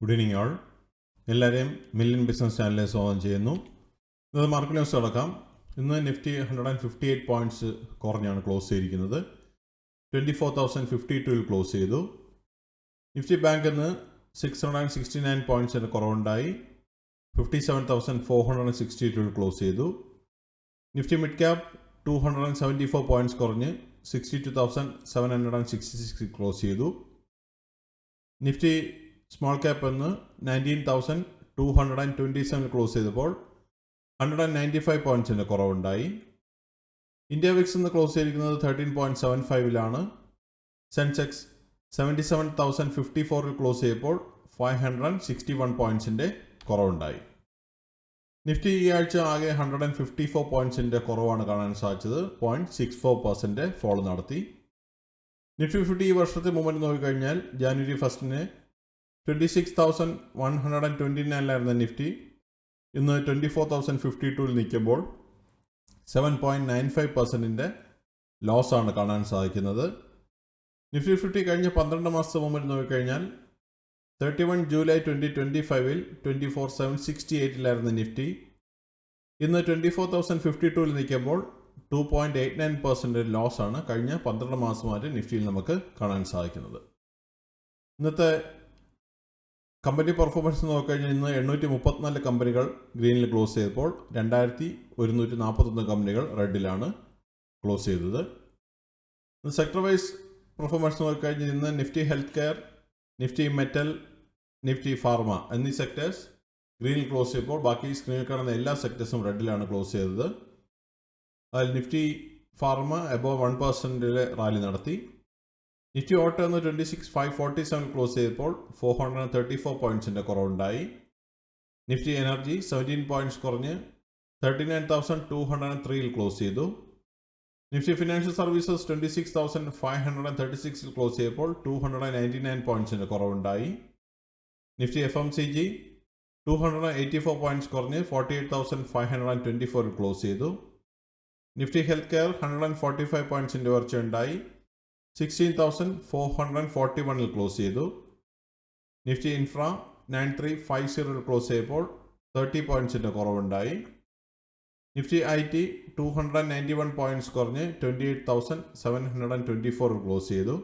Good evening ആൾ. എല്ലാവരെയും million business ചാനലിൽ സ്വാഗതം ചെയ്യുന്നു. ഇന്നത് മാർക്കറ്റ് ന്യൂസ് നടക്കാം. ഇന്ന് നിഫ്റ്റി 158 പോയിൻറ്റ്സ് കുറഞ്ഞാണ് ക്ലോസ് ചെയ്തിരിക്കുന്നത്. 24,052 ക്ലോസ് ചെയ്തു. നിഫ്റ്റി ബാങ്ക് ഇന്ന് 669 പോയിൻറ്റ്സിൻ്റെ കുറവുണ്ടായി 57,462 ക്ലോസ് ചെയ്തു. നിഫ്റ്റി മിഡ് ക്യാപ് 274 പോയിൻറ്റ്സ് കുറഞ്ഞ് 62,766 ക്ലോസ് ചെയ്തു. നിഫ്റ്റി സ്മോൾ ക്യാപ്പ് എന്ന് 19,227 ക്ലോസ് ചെയ്തപ്പോൾ 195 പോയിൻറ്റ്സിൻ്റെ കുറവുണ്ടായി. ഇന്ത്യ വിക്സ് ഇന്ന് ക്ലോസ് ചെയ്തിരിക്കുന്നത് 13.75 സെൻസെക്സ് 77,054 ക്ലോസ് ചെയ്തപ്പോൾ 561 പോയിൻറ്റ്സിൻ്റെ കുറവുണ്ടായി. നിഫ്റ്റി ഈ ആഴ്ച ആകെ 154 പോയിൻറ്റ്സിൻ്റെ കുറവാണ് കാണാൻ സാധിച്ചത്. 0.64% ഫോൾ നടത്തി. നിഫ്റ്റി 50 ഈ വർഷത്തെ മൂവ്മെൻറ്റ് നോക്കിക്കഴിഞ്ഞാൽ ജാനുവരി 1 26,129 നിഫ്റ്റി ഇന്ന് 24,052 നിൽക്കുമ്പോൾ 7.95% ലോസാണ് കാണാൻ സാധിക്കുന്നത്. നിഫ്റ്റി 50 കഴിഞ്ഞ 12 മാസത്തെ മൂവ്മെൻറ്റ് നോക്കിക്കഴിഞ്ഞാൽ 31 ജൂലൈ 2025 24,768 നിഫ്റ്റി ഇന്ന് 24,052 നിൽക്കുമ്പോൾ 2.89% ലോസാണ് കഴിഞ്ഞ 12 മാസമായിട്ട് നിഫ്റ്റിയിൽ നമുക്ക് കാണാൻ സാധിക്കുന്നത്. ഇന്നത്തെ കമ്പനി പെർഫോമൻസ് നോക്കിക്കഴിഞ്ഞാൽ ഇന്ന് 834 കമ്പനികൾ ഗ്രീനിൽ ക്ലോസ് ചെയ്തപ്പോൾ 2,141 കമ്പനികൾ റെഡിലാണ് ക്ലോസ് ചെയ്തത്. സെക്ടർ വൈസ് പെർഫോമൻസ് നോക്കിക്കഴിഞ്ഞാൽ ഇന്ന് Nifty health care, Nifty metal, Nifty pharma എന്നീ സെക്ടേഴ്സ് ഗ്രീനിൽ ക്ലോസ് ചെയ്തപ്പോൾ ബാക്കി സ്ക്രീനിൽ കാണുന്ന എല്ലാ സെക്ടേഴ്സും റെഡിലാണ് ക്ലോസ് ചെയ്തത്. അതിൽ നിഫ്റ്റി ഫാർമ എബോവ് 1% റാലി നടത്തി. നിഫ്റ്റി ഓട്ടോ എന്ന് 26,547 ക്ലോസ് ചെയ്തപ്പോൾ 434 പോയിൻറ്റ്സിൻ്റെ കുറവുണ്ടായി. നിഫ്റ്റി എനർജി 17 പോയിൻറ്റ്സ് കുറഞ്ഞ് 39,203 ക്ലോസ് ചെയ്തു. നിഫ്റ്റി ഫിനാൻഷ്യൽ സർവീസസ് 26,536 ക്ലോസ് ചെയ്തപ്പോൾ 299 പോയിൻറ്റ്സിൻ്റെ കുറവുണ്ടായി. നിഫ്റ്റി FMCG 284 പോയിൻറ്റ്സ് കുറഞ്ഞ് 48,524 ക്ലോസ് ചെയ്തു. നിഫ്റ്റി ഹെൽത്ത് കെയർ 145 പോയിൻറ്റ്സിൻ്റെ ഉയർച്ചയുണ്ടായി 16,441 ക്ലോസ് ചെയ്തു. നിഫ്റ്റി ഇൻഫ്ര 9350 ക്ലോസ് ചെയ്തപ്പോൾ 30 പോയിൻറ്റ്സിൻ്റെ കുറവുണ്ടായി. നിഫ്റ്റി IT 291 പോയിൻറ്റ്സ് കുറഞ്ഞ് 28,724 ക്ലോസ് ചെയ്തു.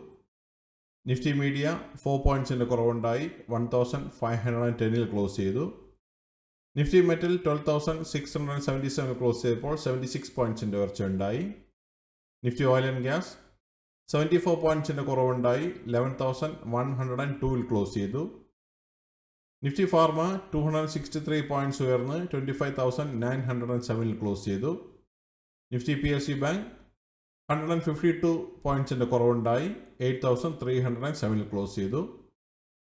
നിഫ്റ്റി മീഡിയ 4 പോയിൻറ്റ്സിൻ്റെ കുറവുണ്ടായി 1,510 ക്ലോസ് ചെയ്തു. നിഫ്റ്റി മെറ്റൽ 12,677 ക്ലോസ് ചെയ്തപ്പോൾ 76 പോയിൻറ്റ്സിൻ്റെ ഉയർച്ചയുണ്ടായി. നിഫ്റ്റി ഓയിൽ ആൻഡ് ഗ്യാസ് 74 പോയിൻറ്റ്സിൻ്റെ കുറവുണ്ടായി 11,102 ക്ലോസ് ചെയ്തു. നിഫ്റ്റി ഫാർമ 263 പോയിൻറ്റ്സ് ഉയർന്ന് 25,907 ക്ലോസ് ചെയ്തു. നിഫ്റ്റി PSU ബാങ്ക് 152 പോയിൻറ്റ്സിൻ്റെ കുറവുണ്ടായി 8,307 ക്ലോസ് ചെയ്തു.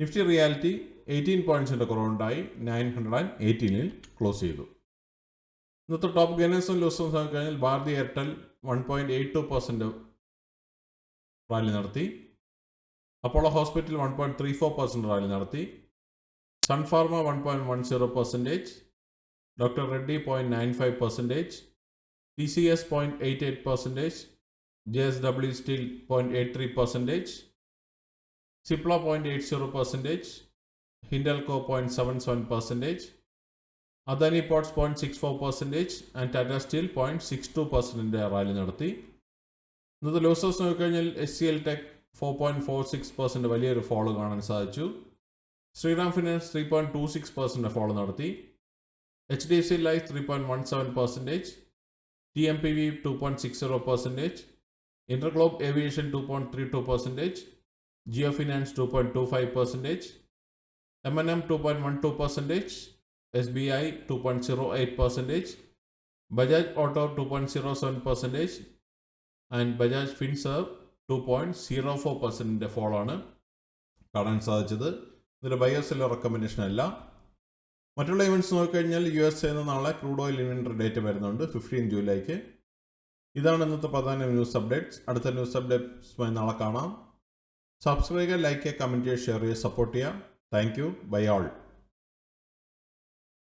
നിഫ്റ്റി റിയാലിറ്റി 18 പോയിൻറ്റ്സിൻ്റെ കുറവുണ്ടായി 918 ക്ലോസ് ചെയ്തു. ഇന്നത്തെ ടോപ്പ് ഗെയിനേഴ്സും ലൂസേഴ്സും നോക്കിക്കഴിഞ്ഞാൽ ഭാരതി എയർടെൽ 1.82% റാലി നടത്തി. അപ്പോളോ ഹോസ്പിറ്റൽ 1.34% റാലി നടത്തി. Sun Pharma 1.10%, doctor Reddy 0.95%, TCS 0.88%, JSW Steel 0.83%, Cipla 0.80%, Hindelco 0.77%, Adani Ports 0.64% and Tata Steel 0.62% rally നടത്തി. ഇന്നത്തെ ലോസേഴ്സ് നോക്കിക്കഴിഞ്ഞാൽ HCL ടെക് 4.46% വലിയൊരു ഫോളോ കാണാൻ സാധിച്ചു. ശ്രീറാം ഫിനാൻസ് 3.26% ഫോളോ നടത്തി. HDFC Life 3.17%, TMPV 2.60%, Interglobe Aviation 2.32%, Geo Finance 2.25%, M&M 2.12%, SBI 2.08%, Bajaj Auto 2.07% and Bajaj Finserv 2.04% follow ആണ് കാണാൻ സാധിച്ചത്. ഇതിൽ ബയേഴ്സ് സെല്ലർ റെക്കമെൻഡേഷൻ അല്ല. മറ്റുള്ള ഇവൻറ്റ്സ് നോക്കിക്കഴിഞ്ഞാൽ USA നാളെ ക്രൂഡ് ഓയിൽ ഇൻവെന്ററി ഡേറ്റ വരുന്നുണ്ട് 15 ജൂലൈക്ക്. ഇതാണ് ഇന്നത്തെ പ്രധാന ന്യൂസ് അപ്ഡേറ്റ്സ്. അടുത്ത ന്യൂസ് അപ്ഡേറ്റ്സുമായി നാളെ കാണാം. സബ്സ്ക്രൈബ് ചെയ്യുക, ലൈക്ക് ചെയ്യുക, കമൻറ്റ് ചെയ്യുക, ഷെയർ ചെയ്യുക, സപ്പോർട്ട് ചെയ്യുക. Thank you. Bye all.